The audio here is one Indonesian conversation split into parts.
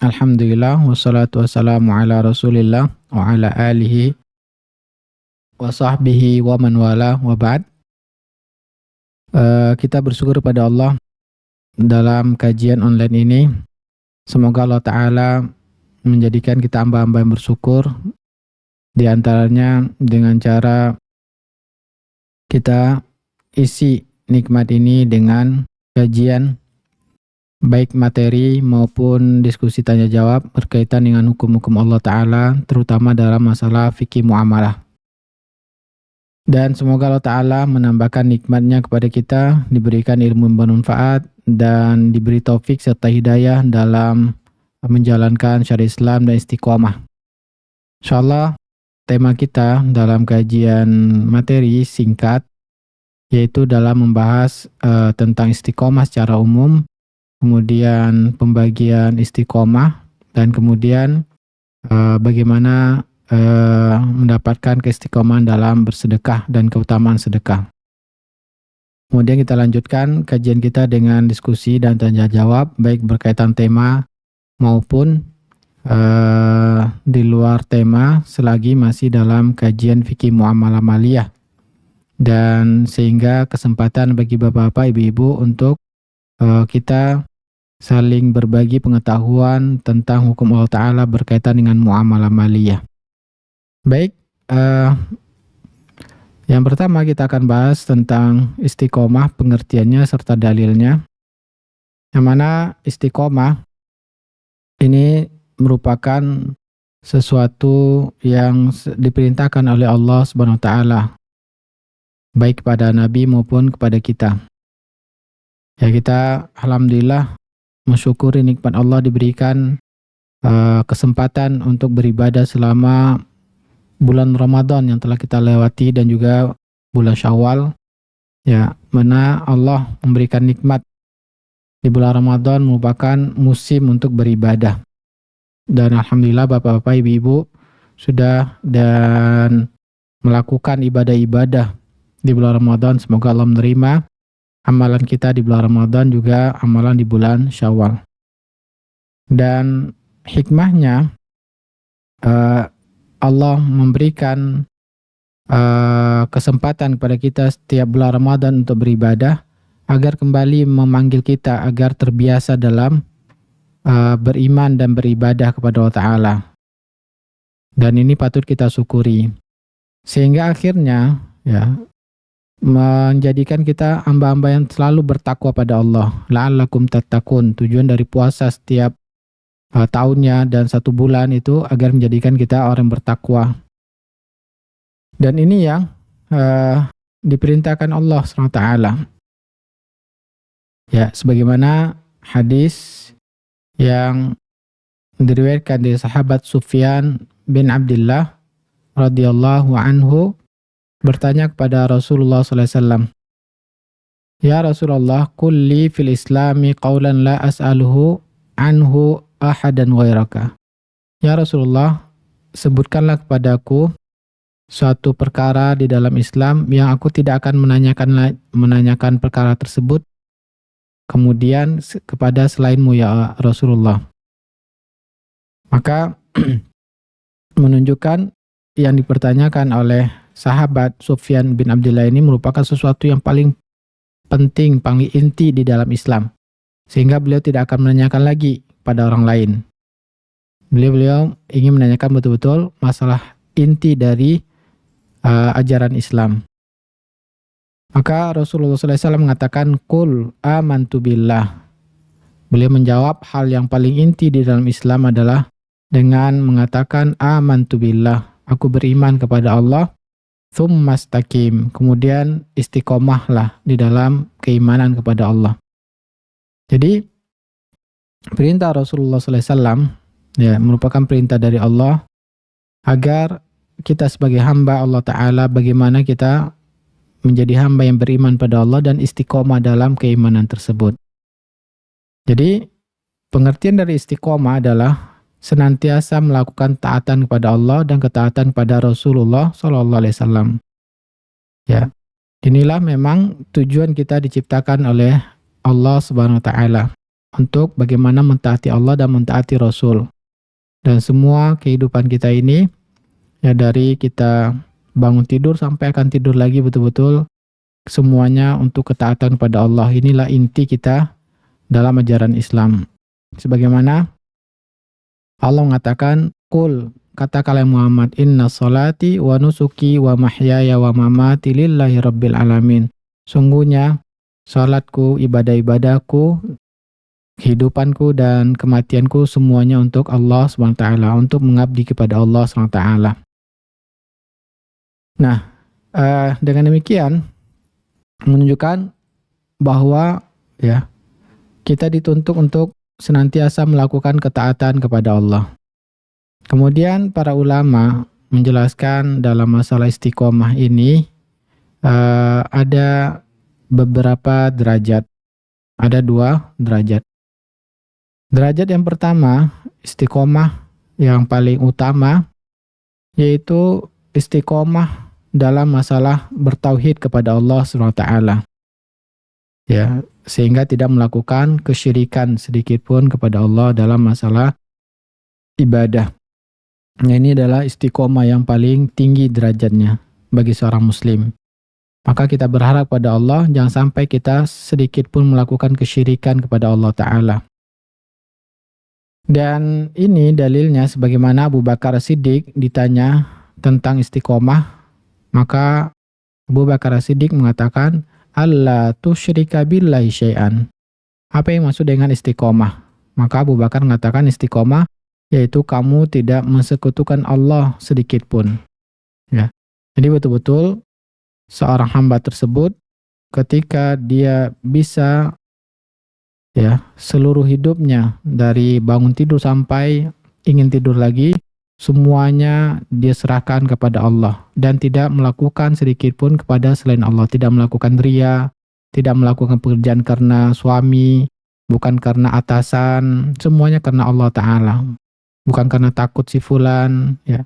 Alhamdulillah wassalatu wassalamu ala Rasulillah wa ala alihi wa sahbihi wa man wala wa ba'd. Kita bersyukur pada Allah dalam kajian online ini. Semoga Allah Ta'ala menjadikan kita hamba-hamba yang bersyukur, di antaranya dengan cara kita isi nikmat ini dengan kajian baik materi maupun diskusi tanya jawab berkaitan dengan hukum-hukum Allah Ta'ala, terutama dalam masalah fikih muamalah. Dan semoga Allah Ta'ala menambahkan nikmatnya kepada kita, diberikan ilmu yang bermanfaat, dan diberi taufik serta hidayah dalam menjalankan syariat Islam dan istiqomah. InsyaAllah tema kita dalam kajian materi singkat, yaitu dalam membahas tentang istiqomah secara umum, kemudian pembagian istiqomah, dan kemudian bagaimana mendapatkan keistiqomahan dalam bersedekah dan keutamaan sedekah. Kemudian kita lanjutkan kajian kita dengan diskusi dan tanya jawab, baik berkaitan tema maupun di luar tema, selagi masih dalam kajian fikih muamalah maliyah, dan sehingga kesempatan bagi bapak-bapak, ibu-ibu untuk kita saling berbagi pengetahuan tentang hukum Allah Ta'ala berkaitan dengan muamalah maliyah. Baik, yang pertama kita akan bahas tentang istiqomah, pengertiannya serta dalilnya. Yang mana istiqomah ini merupakan sesuatu yang diperintahkan oleh Allah Subhanahu wa Ta'ala, baik kepada Nabi maupun kepada kita. Ya, kita alhamdulillah mensyukuri nikmat Allah diberikan kesempatan untuk beribadah selama bulan Ramadan yang telah kita lewati dan juga bulan Syawal. Ya, mana Allah memberikan nikmat di bulan Ramadan merupakan musim untuk beribadah. Dan alhamdulillah bapak-bapak, ibu-ibu sudah dan melakukan ibadah-ibadah di bulan Ramadan. Semoga Allah menerima amalan kita di bulan Ramadan, juga amalan di bulan Syawal. Dan hikmahnya Allah memberikan kesempatan kepada kita setiap bulan Ramadan untuk beribadah, agar kembali memanggil kita agar terbiasa dalam beriman dan beribadah kepada Allah Ta'ala. Dan ini patut kita syukuri, sehingga akhirnya ya menjadikan kita hamba-hamba yang selalu bertakwa pada Allah. La'allakum tattaqun. Tujuan dari puasa setiap tahunnya dan 1 bulan itu agar menjadikan kita orang bertakwa. Dan ini yang diperintahkan Allah SWT. Ya, sebagaimana hadis yang diriwayatkan dari sahabat Sufyan bin Abdullah radhiyallahu anhu, bertanya kepada Rasulullah SAW, "Ya Rasulullah, kulli fil islami qawlan la as'aluhu anhu ahadan ghairaka." Ya Rasulullah, sebutkanlah kepadaku suatu perkara di dalam Islam yang aku tidak akan menanyakan perkara tersebut kemudian kepada selainmu ya Rasulullah. Maka menunjukkan yang dipertanyakan oleh sahabat Sufyan bin Abdullah ini merupakan sesuatu yang paling penting, paling inti di dalam Islam, sehingga beliau tidak akan menanyakan lagi pada orang lain. Beliau ingin menanyakan betul-betul masalah inti dari ajaran Islam. Maka Rasulullah SAW mengatakan, "Qul amantu billah." Beliau menjawab hal yang paling inti di dalam Islam adalah dengan mengatakan amantu billah, aku beriman kepada Allah. Tsumma istaqim, kemudian istiqomahlah di dalam keimanan kepada Allah. Jadi perintah Rasulullah SAW ya merupakan perintah dari Allah agar kita sebagai hamba Allah Ta'ala, bagaimana kita menjadi hamba yang beriman pada Allah dan istiqomah dalam keimanan tersebut. Jadi pengertian dari istiqomah adalah senantiasa melakukan taatan kepada Allah dan ketaatan kepada Rasulullah SAW. Ya, inilah memang tujuan kita diciptakan oleh Allah Subhanahu Wa Taala. untuk bagaimana mentaati Allah dan mentaati Rasul. Dan semua kehidupan kita ini, ya dari kita bangun tidur sampai akan tidur lagi, betul-betul semuanya untuk ketaatan kepada Allah. Inilah inti kita dalam ajaran Islam. Sebagaimana Allah mengatakan, "Qul," katakanlah Muhammad, "Inna salati wa nusuki wa mahyaya wa mamati lillahi rabbil alamin." Sungguhnya salatku, ibadah-ibadahku, kehidupanku dan kematianku semuanya untuk Allah SWT, untuk mengabdi kepada Allah SWT. Nah, dengan demikian menunjukkan bahwa ya kita dituntut untuk senantiasa melakukan ketaatan kepada Allah. Kemudian para ulama menjelaskan dalam masalah istiqomah ini ada beberapa derajat. Ada 2 derajat. Derajat yang pertama, istiqomah yang paling utama, yaitu istiqomah dalam masalah bertauhid kepada Allah SWT. Ya, sehingga tidak melakukan kesyirikan sedikit pun kepada Allah dalam masalah ibadah. Ini adalah istiqomah yang paling tinggi derajatnya bagi seorang muslim. Maka kita berharap pada Allah jangan sampai kita sedikit pun melakukan kesyirikan kepada Allah Ta'ala. Dan ini dalilnya sebagaimana Abu Bakar As-Siddiq ditanya tentang istiqomah, maka Abu Bakar As-Siddiq mengatakan, "Allah tusyrika billahi syai'an." Apa yang maksud dengan istiqomah? Maka Abu Bakar mengatakan istiqomah yaitu kamu tidak mensekutukan Allah sedikit pun. Ya. Jadi betul-betul seorang hamba tersebut ketika dia bisa ya seluruh hidupnya dari bangun tidur sampai ingin tidur lagi, semuanya dia serahkan kepada Allah dan tidak melakukan sedikit pun kepada selain Allah, tidak melakukan riya, tidak melakukan pekerjaan karena suami, bukan karena atasan, semuanya karena Allah Ta'ala, bukan karena takut si fulan, ya.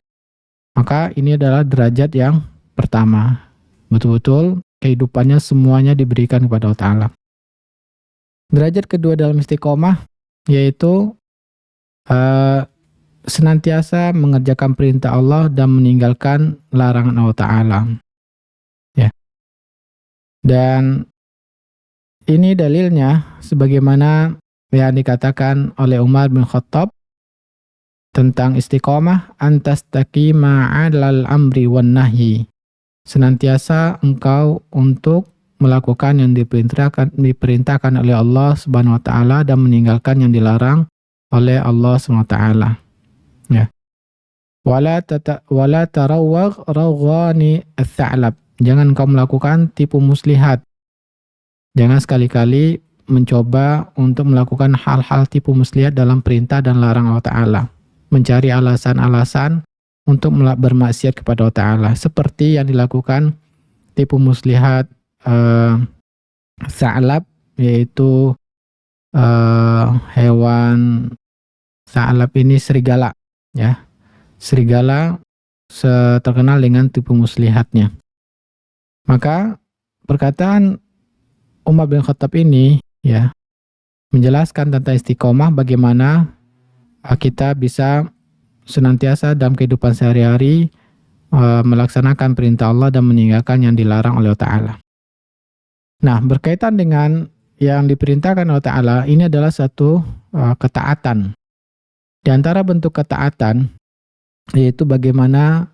Maka ini adalah derajat yang pertama, betul-betul kehidupannya semuanya diberikan kepada Allah Ta'ala. Derajat kedua dalam istiqomah yaitu senantiasa mengerjakan perintah Allah dan meninggalkan larangan Allah Ta'ala. Ya. Dan ini dalilnya sebagaimana yang dikatakan oleh Umar bin Khattab tentang istiqomah, antastaqima 'alal amri wan nahyi. Senantiasa engkau untuk melakukan yang diperintahkan oleh Allah Subhanahu wa taala dan meninggalkan yang dilarang oleh Allah Subhanahu wa taala. Ya. Wala tarawwagh rawghani ats-tsa'lab. Jangan kau melakukan tipu muslihat. Jangan sekali-kali mencoba untuk melakukan hal-hal tipu muslihat dalam perintah dan larang Allah Ta'ala. Mencari alasan-alasan untuk bermaksiat kepada Allah Ta'ala. Seperti yang dilakukan tipu muslihat Sa'lab, yaitu hewan Sa'lab ini serigala, ya. Serigala terkenal dengan tipu muslihatnya. Maka perkataan Umar bin Khattab ini ya menjelaskan tentang istiqomah, bagaimana kita bisa senantiasa dalam kehidupan sehari-hari melaksanakan perintah Allah dan meninggalkan yang dilarang oleh Allah Ta'ala. Nah, berkaitan dengan yang diperintahkan Allah Ta'ala, ini adalah satu ketaatan. Di antara bentuk ketaatan, yaitu bagaimana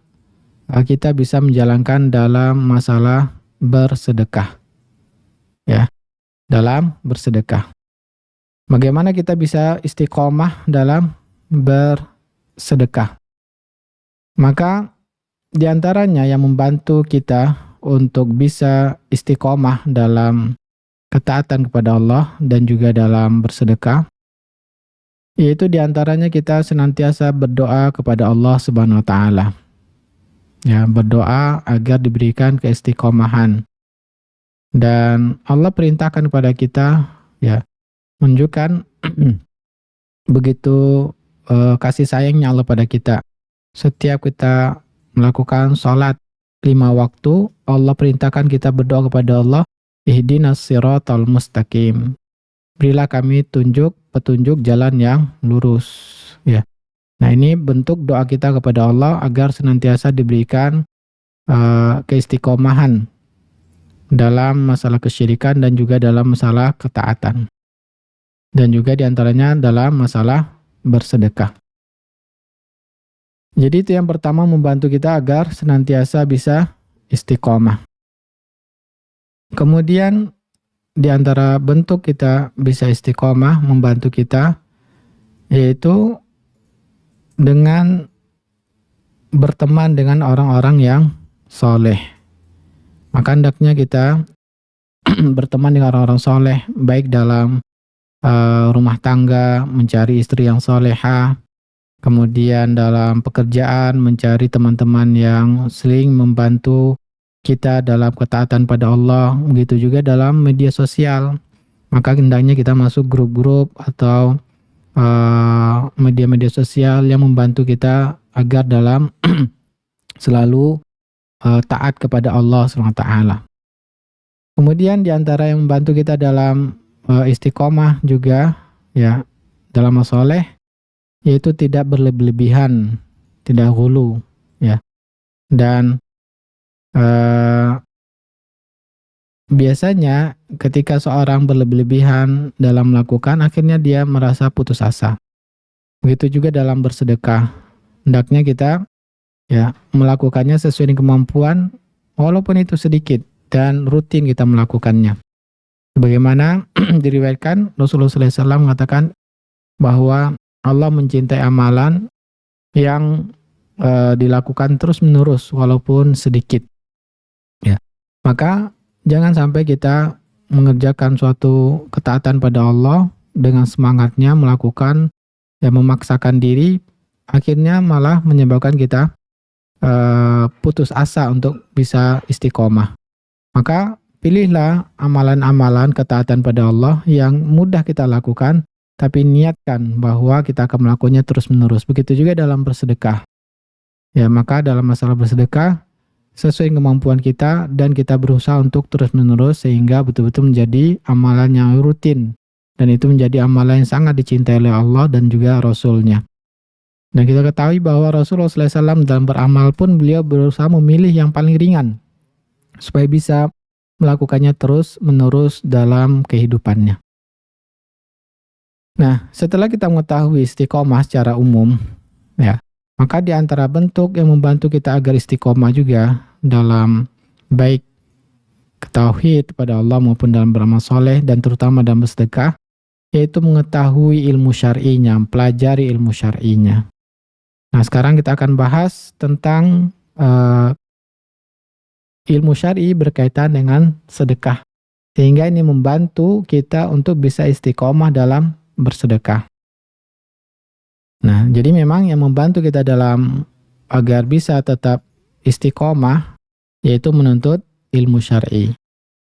kita bisa menjalankan dalam masalah bersedekah. Ya, dalam bersedekah. Bagaimana kita bisa istiqomah dalam bersedekah? Maka di antaranya yang membantu kita untuk bisa istiqomah dalam ketaatan kepada Allah dan juga dalam bersedekah, yaitu di antaranya kita senantiasa berdoa kepada Allah Subhanahu wa taala. Ya, berdoa agar diberikan keistiqomahan. Dan Allah perintahkan kepada kita ya menunjukkan begitu kasih sayangnya Allah pada kita. Setiap kita melakukan sholat 5 waktu, Allah perintahkan kita berdoa kepada Allah, ihdinas siratal mustaqim. berilah kami petunjuk jalan yang lurus, ya. Nah, ini bentuk doa kita kepada Allah agar senantiasa diberikan keistiqomahan dalam masalah kesyirikan dan juga dalam masalah ketaatan. Dan juga diantaranya dalam masalah bersedekah. Jadi itu yang pertama, membantu kita agar senantiasa bisa istiqomah. Kemudian di antara bentuk kita bisa istiqomah, membantu kita, yaitu dengan berteman dengan orang-orang yang soleh. Maka hendaknya kita berteman dengan orang-orang soleh, baik dalam rumah tangga, mencari istri yang solehah, kemudian dalam pekerjaan, mencari teman-teman yang sering membantu kita dalam ketaatan pada Allah, begitu juga dalam media sosial. Maka hendaknya kita masuk grup-grup atau media-media sosial yang membantu kita agar dalam selalu taat kepada Allah SWT. Kemudian di antara yang membantu kita dalam istiqomah juga, ya, dalam masoleh, yaitu tidak berlebihan, tidak ghulu, ya. Dan biasanya ketika seorang berlebihan dalam melakukan, akhirnya dia merasa putus asa. Begitu juga dalam bersedekah. Hendaknya kita, ya, melakukannya sesuai dengan kemampuan, walaupun itu sedikit, dan rutin kita melakukannya. Bagaimana diriwayatkan Rasulullah SAW mengatakan bahwa Allah mencintai amalan yang dilakukan terus-menerus walaupun sedikit. Ya. Maka jangan sampai kita mengerjakan suatu ketaatan pada Allah dengan semangatnya melakukan, ya, memaksakan diri, akhirnya malah menyebabkan kita putus asa untuk bisa istiqomah. Maka pilihlah amalan-amalan ketaatan pada Allah yang mudah kita lakukan, tapi niatkan bahwa kita akan melakukannya terus-menerus. Begitu juga dalam bersedekah. Ya, maka dalam masalah bersedekah, sesuai kemampuan kita dan kita berusaha untuk terus-menerus sehingga betul-betul menjadi amalan yang rutin. Dan itu menjadi amalan yang sangat dicintai oleh Allah dan juga Rasul-Nya. Dan kita ketahui bahwa Rasulullah SAW dalam beramal pun beliau berusaha memilih yang paling ringan supaya bisa melakukannya terus-menerus dalam kehidupannya. Nah, setelah kita mengetahui istiqomah secara umum, ya, maka di antara bentuk yang membantu kita agar istiqomah juga dalam baik tauhid kepada Allah maupun dalam beramal soleh dan terutama dalam bersedekah, yaitu mengetahui ilmu syar'inya, pelajari ilmu syar'inya. Nah, sekarang kita akan bahas tentang ilmu syar'i berkaitan dengan sedekah. Sehingga ini membantu kita untuk bisa istiqomah dalam bersedekah. Nah, jadi memang yang membantu kita dalam agar bisa tetap istiqomah yaitu menuntut ilmu syar'i.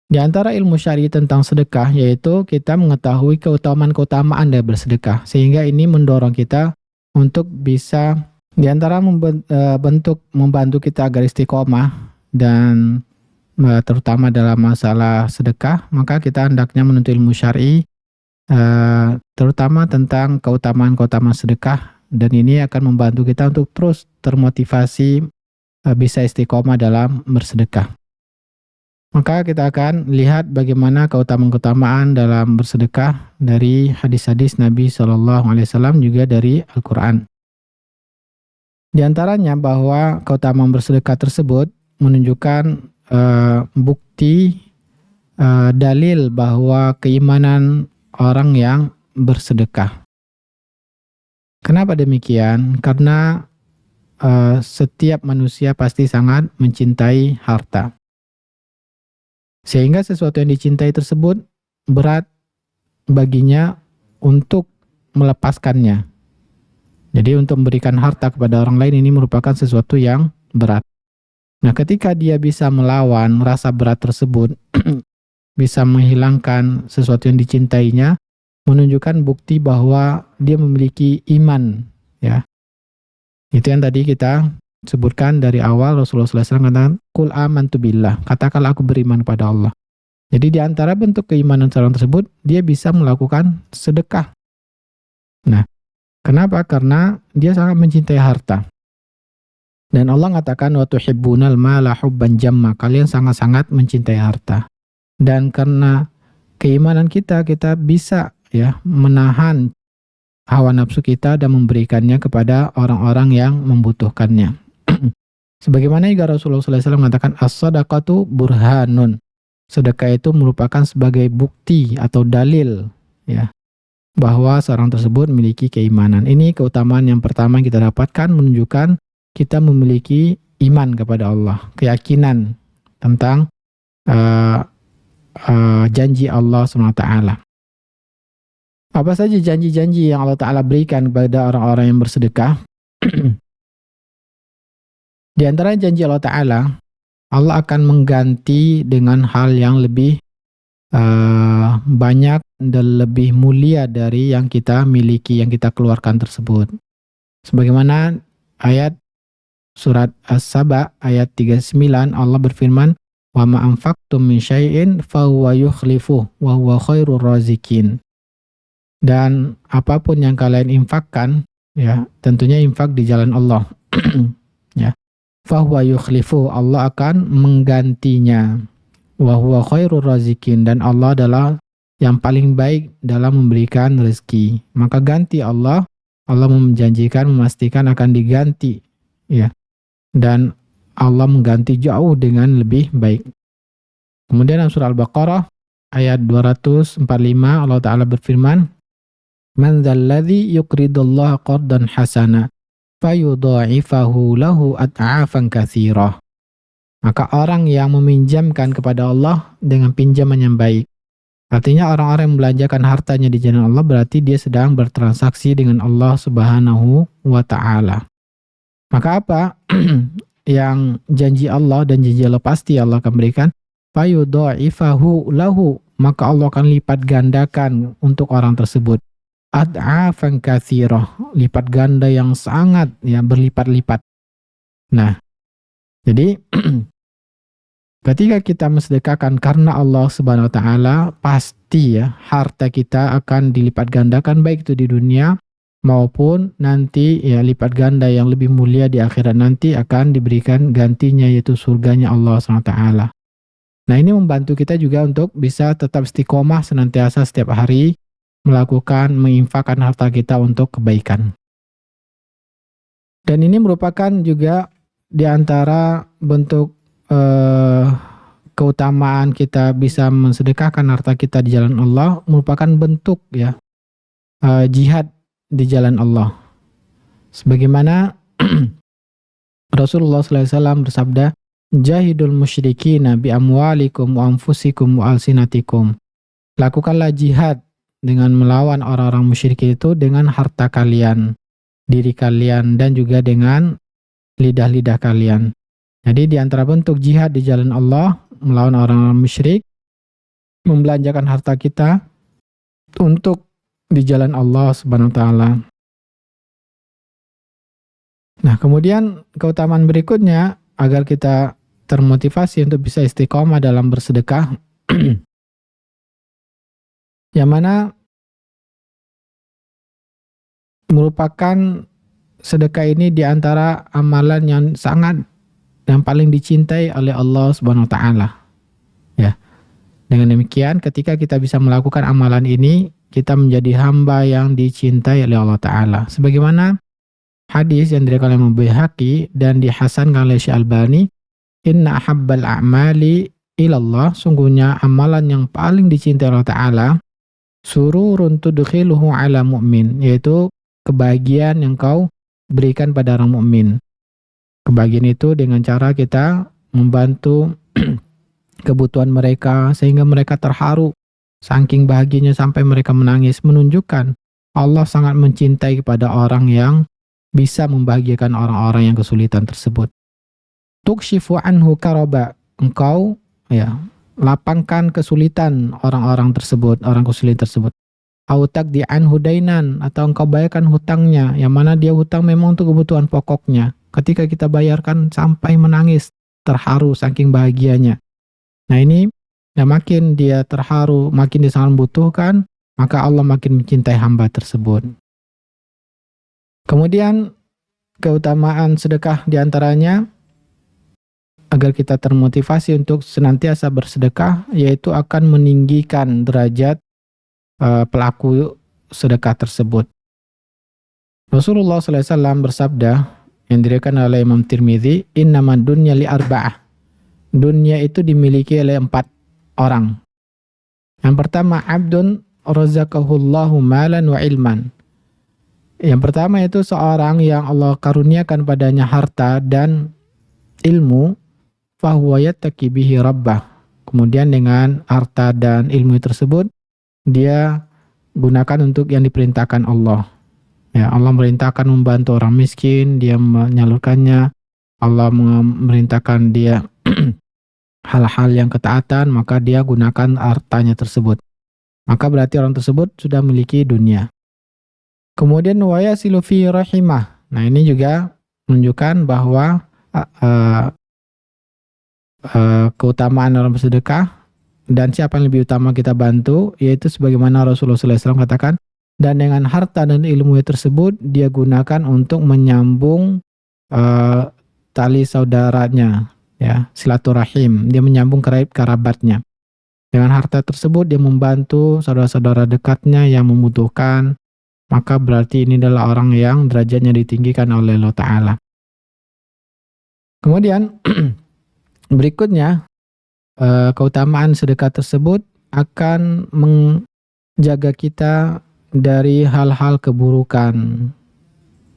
Di antara ilmu syar'i tentang sedekah yaitu kita mengetahui keutamaan-keutamaan dari bersedekah. Sehingga ini mendorong kita untuk bisa di antara bentuk membantu kita agar istiqomah dan terutama dalam masalah sedekah, maka kita hendaknya menuntut ilmu syar'i terutama tentang keutamaan-keutamaan sedekah, dan ini akan membantu kita untuk terus termotivasi bisa istiqomah dalam bersedekah. Maka kita akan lihat bagaimana keutamaan-keutamaan dalam bersedekah dari hadis-hadis Nabi SAW juga dari Al-Quran. Di antaranya bahwa keutamaan bersedekah tersebut menunjukkan bukti dalil bahwa keimanan orang yang bersedekah. Kenapa demikian? Karena setiap manusia pasti sangat mencintai harta. Sehingga sesuatu yang dicintai tersebut berat baginya untuk melepaskannya. Jadi untuk memberikan harta kepada orang lain ini merupakan sesuatu yang berat. Nah, ketika dia bisa melawan rasa berat tersebut, bisa menghilangkan sesuatu yang dicintainya, menunjukkan bukti bahwa dia memiliki iman, ya. Itu yang tadi kita sebutkan dari awal. Rasulullah SAW katakan, "Qul amantu billah." Katakanlah aku beriman kepada Allah. Jadi di antara bentuk keimanan seorang tersebut, dia bisa melakukan sedekah. Nah, kenapa? Karena dia sangat mencintai harta. Dan Allah mengatakan wa tuhibbunal mala hubban jamma, kalian sangat-sangat mencintai harta. Dan karena keimanan kita bisa ya menahan hawa nafsu kita dan memberikannya kepada orang-orang yang membutuhkannya. Sebagaimana juga Rasulullah SAW mengatakan as-sadaqatu burhanun. Sedekah itu merupakan sebagai bukti atau dalil ya bahwa seorang tersebut memiliki keimanan. Ini keutamaan yang pertama yang kita dapatkan, menunjukkan kita memiliki iman kepada Allah, keyakinan tentang janji Allah SWT. Apa saja janji-janji yang Allah Ta'ala berikan kepada orang-orang yang bersedekah? Di antara janji Allah Ta'ala, Allah akan mengganti dengan hal yang lebih banyak dan lebih mulia dari yang kita miliki, yang kita keluarkan tersebut. Sebagaimana ayat surat As-Saba ayat 39, Allah berfirman, "Wa ma anfaqtum min syai'in fa huwa yukhlifuh wa huwa khairur razikin." Dan apapun yang kalian infakkan, ya, tentunya infak di jalan Allah. Ya. Fa huwa yukhlifuh, Allah akan menggantinya. Wa huwa khairur razikin, dan Allah adalah yang paling baik dalam memberikan rezeki. Maka ganti Allah menjanjikan, memastikan akan diganti, ya. Dan Allah mengganti jauh dengan lebih baik. Kemudian dalam surah Al-Baqarah ayat 245 Allah Ta'ala berfirman, "Man dzalladzi yuqridullaha qardan hasana fayudha'ifahu lahu ad'afan katsirah." Maka orang yang meminjamkan kepada Allah dengan pinjaman yang baik. Artinya orang-orang yang belanjakan hartanya di jalan Allah berarti dia sedang bertransaksi dengan Allah Subhanahu wa Ta'ala. Maka apa yang janji Allah dan janji Allah pasti Allah akan berikan? Fayudha'ifahu lahu, maka Allah akan lipat gandakan untuk orang tersebut. Ad'afan katsirah, lipat ganda yang sangat ya, berlipat-lipat. Nah, jadi ketika kita mensedekahkan karena Allah Subhanahu wa Ta'ala, pasti ya harta kita akan dilipat gandakan, baik itu di dunia maupun nanti ya lipat ganda yang lebih mulia di akhirat nanti akan diberikan gantinya, yaitu surganya Allah Subhanahu wa Ta'ala. Nah, ini membantu kita juga untuk bisa tetap istiqomah senantiasa setiap hari melakukan, menginfakkan harta kita untuk kebaikan. Dan ini merupakan juga di antara bentuk keutamaan kita bisa mensedekahkan harta kita di jalan Allah, merupakan bentuk ya jihad di jalan Allah. Sebagaimana Rasulullah SAW bersabda, "Jahidul musyrikina bi amwalikum wa anfusikum wa alsinatikum." Lakukanlah jihad dengan melawan orang-orang musyrik itu dengan harta kalian, diri kalian, dan juga dengan lidah-lidah kalian. Jadi di antara bentuk jihad di jalan Allah, melawan orang-orang musyrik, membelanjakan harta kita untuk di jalan Allah Subhanahu wa Ta'ala. Nah, kemudian keutamaan berikutnya agar kita termotivasi untuk bisa istiqomah dalam bersedekah, yang mana merupakan sedekah ini di antara amalan yang paling dicintai oleh Allah Subhanahu wa Ta'ala. Ya. Dengan demikian, ketika kita bisa melakukan amalan ini, kita menjadi hamba yang dicintai oleh Allah Ta'ala. Sebagaimana hadis yang diriwayatkan oleh Imam Baihaqi dan dihasankan oleh Syekh Albani, "Inna ahabbal a'mali ilallah", sungguhnya amalan yang paling dicintai Allah Ta'ala, sururun tudkhiluhu ala mu'min, yaitu kebahagiaan yang kau berikan pada orang mukmin. Kebahagiaan itu dengan cara kita membantu kebutuhan mereka sehingga mereka terharu, saking bahagianya sampai mereka menangis, menunjukkan Allah sangat mencintai kepada orang yang bisa membahagiakan orang-orang yang kesulitan tersebut. Tukshifu anhu karaba, engkau ya lapangkan kesulitan orang-orang tersebut, orang kesulitan tersebut. Autak di anhu dainan, atau engkau bayarkan hutangnya, yang mana dia hutang memang untuk kebutuhan pokoknya. Ketika kita bayarkan sampai menangis, terharu saking bahagianya. Nah, ini Dan makin dia terharu, makin dia sangat membutuhkan, maka Allah makin mencintai hamba tersebut. Kemudian keutamaan sedekah diantaranya agar kita termotivasi untuk senantiasa bersedekah, yaitu akan meninggikan derajat pelaku sedekah tersebut. Rasulullah SAW bersabda, yang diriwayatkan oleh Imam Tirmidzi, "Innamad dunya li arba'ah." Dunia itu dimiliki oleh 4 orang. Yang pertama, abdun razaqahullahu malan wa ilman. Yang pertama itu seorang yang Allah karuniakan padanya harta dan ilmu, fahuwa yattaqi bihi rabbah. Kemudian dengan harta dan ilmu tersebut dia gunakan untuk yang diperintahkan Allah. Ya, Allah merintahkan membantu orang miskin, dia menyalurkannya. Allah memerintahkan dia hal-hal yang ketaatan, maka dia gunakan hartanya tersebut. Maka berarti orang tersebut sudah memiliki dunia. Kemudian wa yasilu fi rahimah. Nah, ini juga menunjukkan bahwa keutamaan dalam bersedekah dan siapa yang lebih utama kita bantu, yaitu sebagaimana Rasulullah SAW katakan, dan dengan harta dan ilmu tersebut dia gunakan untuk menyambung tali saudaranya, ya, silaturahim, dia menyambung kerabatnya. Dengan harta tersebut dia membantu saudara-saudara dekatnya yang membutuhkan, maka berarti ini adalah orang yang derajatnya ditinggikan oleh Allah Ta'ala. Kemudian berikutnya, keutamaan sedekah tersebut akan menjaga kita dari hal-hal keburukan,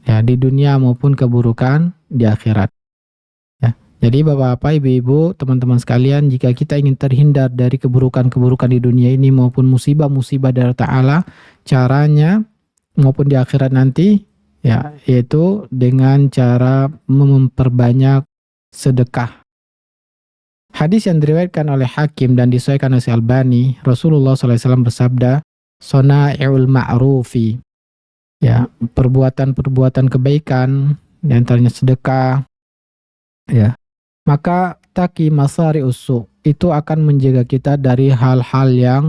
ya, di dunia maupun keburukan di akhirat. Ya. Jadi Bapak-bapak, Ibu-ibu, teman-teman sekalian, jika kita ingin terhindar dari keburukan-keburukan di dunia ini maupun musibah-musibah dari Allah Ta'ala, caranya maupun di akhirat nanti, ya, yaitu dengan cara memperbanyak sedekah. Hadis yang diriwayatkan oleh Hakim dan disahihkan oleh Albani, Rasulullah SAW bersabda, "Sona'iul ma'rufi." Ya, perbuatan-perbuatan kebaikan, di antaranya sedekah, ya. Maka taki masari usu, itu akan menjaga kita dari hal-hal yang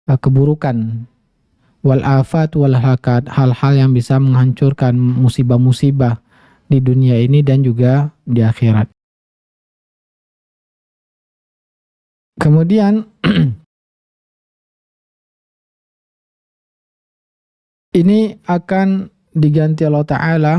keburukan. Wal afat wal hakat, hal-hal yang bisa menghancurkan, musibah-musibah di dunia ini dan juga di akhirat. Kemudian ini akan diganti Allah Ta'ala,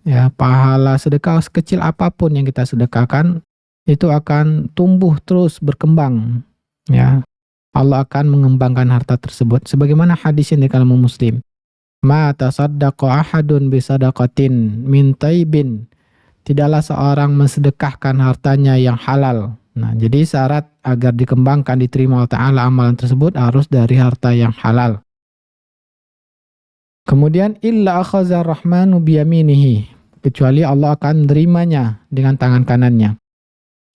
ya, pahala sedekah sekecil apapun yang kita sedekahkan itu akan tumbuh terus berkembang, ya. Allah akan mengembangkan harta tersebut sebagaimana hadis yang dikatakan Muslim, ma tasaddaqa ahadun bisadaqatin min taibin, tidaklah seorang mensedekahkan hartanya yang halal. Nah, jadi syarat agar dikembangkan, diterima Allah Ta'ala amalan tersebut harus dari harta yang halal. Kemudian illa akhazar rahmanu biyaminihi, kecuali Allah akan menerimanya dengan tangan kanannya.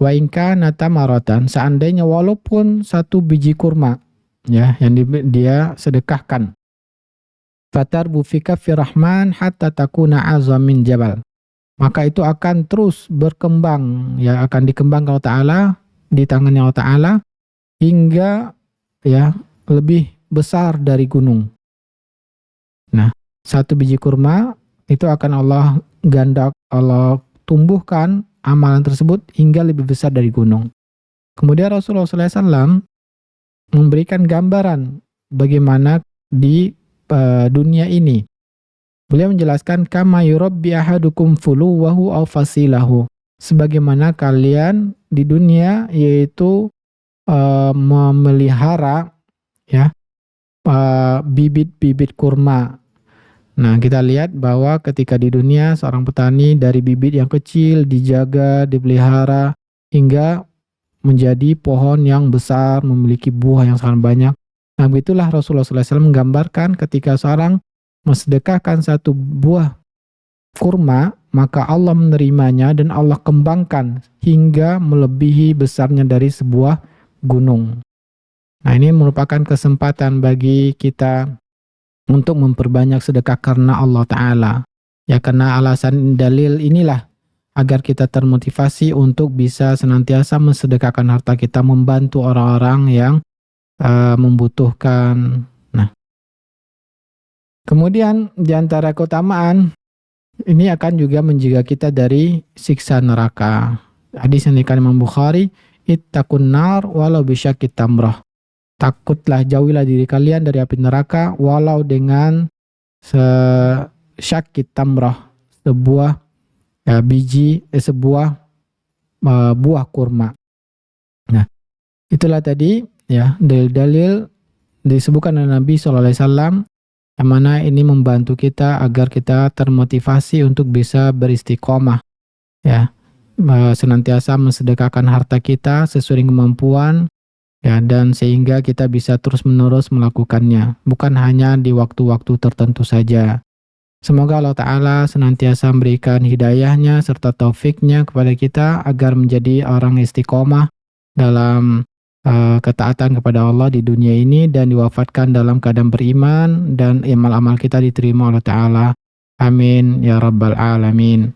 Wa in kana tamaratan, seandainya walaupun 1 biji kurma, ya, yang dia sedekahkan. Fatarbu fi kaffi rahman hatta takuna azam min jabal. Maka itu akan terus berkembang, ya, akan dikembangkan Allah Ta'ala di tangannya Allah Ta'ala hingga, ya, lebih besar dari gunung. Nah, 1 biji kurma itu akan Allah Allah tumbuhkan amalan tersebut hingga lebih besar dari gunung. Kemudian Rasulullah SAW memberikan gambaran bagaimana di dunia ini. Beliau menjelaskan, kama yurabbi ahadukum fuluwahu aw fasilahu, sebagaimana kalian di dunia yaitu memelihara, ya, bibit-bibit kurma. Nah, kita lihat bahwa ketika di dunia seorang petani dari bibit yang kecil dijaga, dipelihara hingga menjadi pohon yang besar, memiliki buah yang sangat banyak. Nah, begitulah Rasulullah SAW menggambarkan ketika seorang mensedekahkan 1 buah kurma, maka Allah menerimanya dan Allah kembangkan hingga melebihi besarnya dari sebuah gunung. Nah, ini merupakan kesempatan bagi kita untuk memperbanyak sedekah karena Allah Ta'ala. Ya, karena alasan dalil inilah agar kita termotivasi untuk bisa senantiasa mensedekahkan harta kita, membantu orang-orang yang membutuhkan. Nah, kemudian di antara keutamaan ini akan juga menjaga kita dari siksa neraka. Hadis yang dikatakan Imam Bukhari, ittaqun nar walau bisyaqit tamrah. Takutlah, jauhilah diri kalian dari api neraka walau dengan syaqit tamrah, sebuah buah kurma. Nah, itulah tadi ya dalil-dalil disebutkan oleh Nabi SAW, yang mana ini membantu kita agar kita termotivasi untuk bisa beristiqomah, ya, senantiasa mensedekahkan harta kita sesuai kemampuan, ya, dan sehingga kita bisa terus-menerus melakukannya, bukan hanya di waktu-waktu tertentu saja. Semoga Allah Ta'ala senantiasa memberikan hidayahnya serta taufiknya kepada kita agar menjadi orang istiqomah dalam ketaatan kepada Allah di dunia ini dan diwafatkan dalam keadaan beriman dan amal-amal kita diterima Allah Ta'ala. Amin ya rabbal alamin.